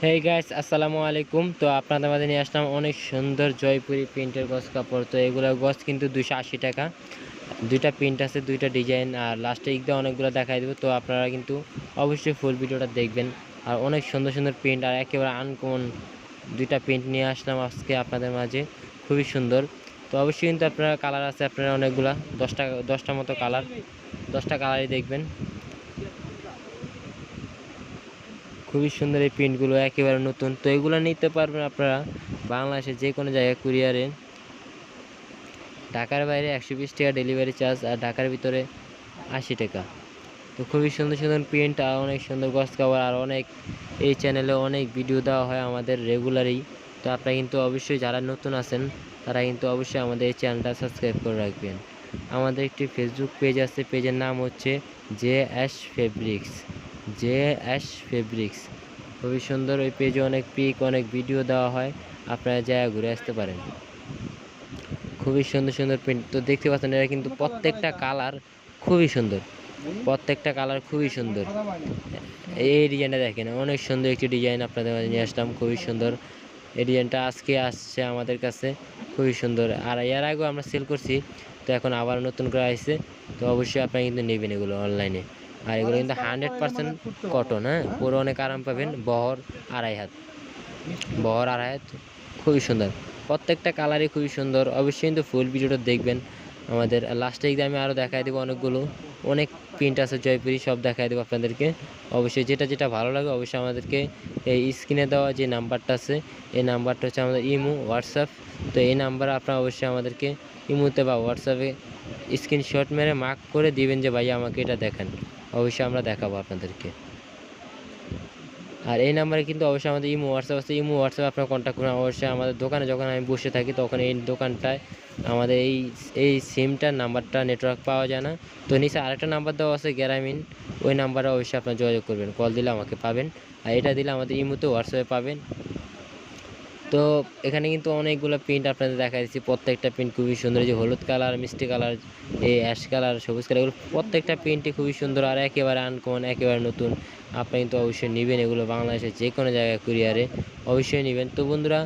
Hey guys, আসসালামু আলাইকুম। তো আপনাদের মাঝে নিয়ে আসলাম অনেক সুন্দর জয়পুরি প্রিন্টের গজ কাপড়। তো এগুলো গজ কিন্তু 280 টাকা। দুইটা প্রিন্ট আছে, দুইটা ডিজাইন, আর লাস্টে দিকে অনেকগুলো দেখাই দেবো। তো আপনারা কিন্তু অবশ্যই ফুল ভিডিওটা দেখবেন। আর অনেক সুন্দর সুন্দর প্রিন্ট আর একেবারে আনকমন দুইটা প্রিন্ট নিয়ে আসলাম আজকে আপনাদের মাঝে, খুবই সুন্দর। তো অবশ্যই কিন্তু আপনারা কালার আছে, আপনারা অনেকগুলা 10টা মতো কালার, 10টা কালারই দেখবেন। খুবই সুন্দর এই প্রিন্টগুলো, একেবারে নতুন। তো এগুলো নিতে পারবেন আপনারা বাংলাদেশের যে কোনো জায়গায় কুরিয়ারে। ঢাকার বাইরে 120 টাকা ডেলিভারি চার্জ, আর ঢাকার ভিতরে 80 টাকা। তো খুবই সুন্দর সুন্দর প্রিন্ট আর অনেক সুন্দর গজ কাপড়, আর অনেক এই চ্যানেলে অনেক ভিডিও দেওয়া হয় আমাদের রেগুলারই। তো আপনারা কিন্তু অবশ্যই যারা নতুন আছেন তারা কিন্তু অবশ্যই আমাদের এই চ্যানেলটা সাবস্ক্রাইব করে রাখবেন। আমাদের একটি ফেসবুক পেজ আছে, পেজের নাম হচ্ছে JS ফেব্রিক্স। খুবই সুন্দর ওই পেজে অনেক পিক, অনেক ভিডিও দেওয়া হয়, আপনারা জায়গা ঘুরে আসতে পারেন। খুবই সুন্দর সুন্দর প্রিন্ট। তো দেখতে পাচ্ছেন এরা কিন্তু প্রত্যেকটা কালার খুবই সুন্দর, প্রত্যেকটা কালার খুবই সুন্দর। এই ডিজাইনটা দেখেন, অনেক সুন্দর একটি ডিজাইন আপনাদের মাঝে নিয়ে আসলাম, খুবই সুন্দর। এই ডিজাইনটা আজকে আসছে আমাদের কাছে, খুবই সুন্দর। আর এর আগেও আমরা সেল করছি, তো এখন আবার নতুন করে আসছে। তো অবশ্যই আপনারা কিন্তু নেবেন এগুলো অনলাইনে। আর এগুলো কিন্তু 100% কটন। হ্যাঁ, পরে অনেক আরাম পাবেন। বহর আড়াই হাত, খুবই সুন্দর। প্রত্যেকটা কালারই খুবই সুন্দর। অবশ্যই কিন্তু ফুল ভিডিওটা দেখবেন। আমাদের লাস্টে দিকে আমি আরও দেখাই দেবো, অনেক প্রিন্ট আছে জয়পুরি, সব দেখাই দেবো আপনাদেরকে। অবশ্যই যেটা যেটা ভালো লাগে অবশ্যই আমাদেরকে এই স্ক্রিনে দেওয়া যে নাম্বারটা আছে, এই নাম্বারটা হচ্ছে আমাদের ইমো হোয়াটসঅ্যাপ। তো এই নাম্বারে আপনারা অবশ্যই আমাদেরকে ইমোতে বা হোয়াটসঅ্যাপে স্ক্রিনশট মেরে মার্ক করে দিবেন যে ভাইয়া আমাকে এটা দেখান। অবশ্যই আমরা দেখাবো আপনাদেরকে। আর এই নাম্বারে কিন্তু অবশ্যই আমাদের ইমো হোয়াটসঅ্যাপ আছে, ইমো হোয়াটসঅ্যাপ আপনারা কন্ট্যাক্ট করুন। অবশ্যই আমাদের দোকানে যখন আমি বসে থাকি তখন এই দোকানটায় আমাদের এই সিমটার নাম্বারটা নেটওয়ার্ক পাওয়া যায় না। তো নিচে আরেকটা নাম্বার দেওয়া আছে গ্রামীণ, ওই নাম্বারে অবশ্যই আপনারা যোগাযোগ করবেন, কল দিলে আমাকে পাবেন। আর এটা দিলে আমাদের ইমোতে হোয়াটসঅ্যাপে পাবেন। তো এখানে কিন্তু অনেকগুলো প্রিন্ট আপনাদের দেখা দিচ্ছি, প্রত্যেকটা প্রিন্ট খুবই সুন্দর। যে হলুদ কালার, মিষ্টি কালার, এই অ্যাশ কালার, সবুজ কালার, এগুলো প্রত্যেকটা প্রিন্টই খুবই সুন্দর আর একেবারে আনকমন, একেবারে নতুন। আপনি কিন্তু অবশ্যই নেবেন এগুলো, বাংলাদেশের যে কোনো জায়গায় কুরিয়ারে অবশ্যই নেবেন। তো বন্ধুরা,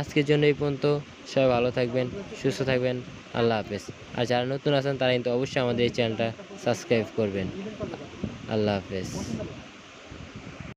আজকের জন্য এই পর্যন্ত। সবাই ভালো থাকবেন, সুস্থ থাকবেন। আল্লাহ হাফেজ। আর যারা নতুন আছেন তারা কিন্তু অবশ্যই আমাদের এই চ্যানেলটা সাবস্ক্রাইব করবেন। আল্লাহ হাফেজ।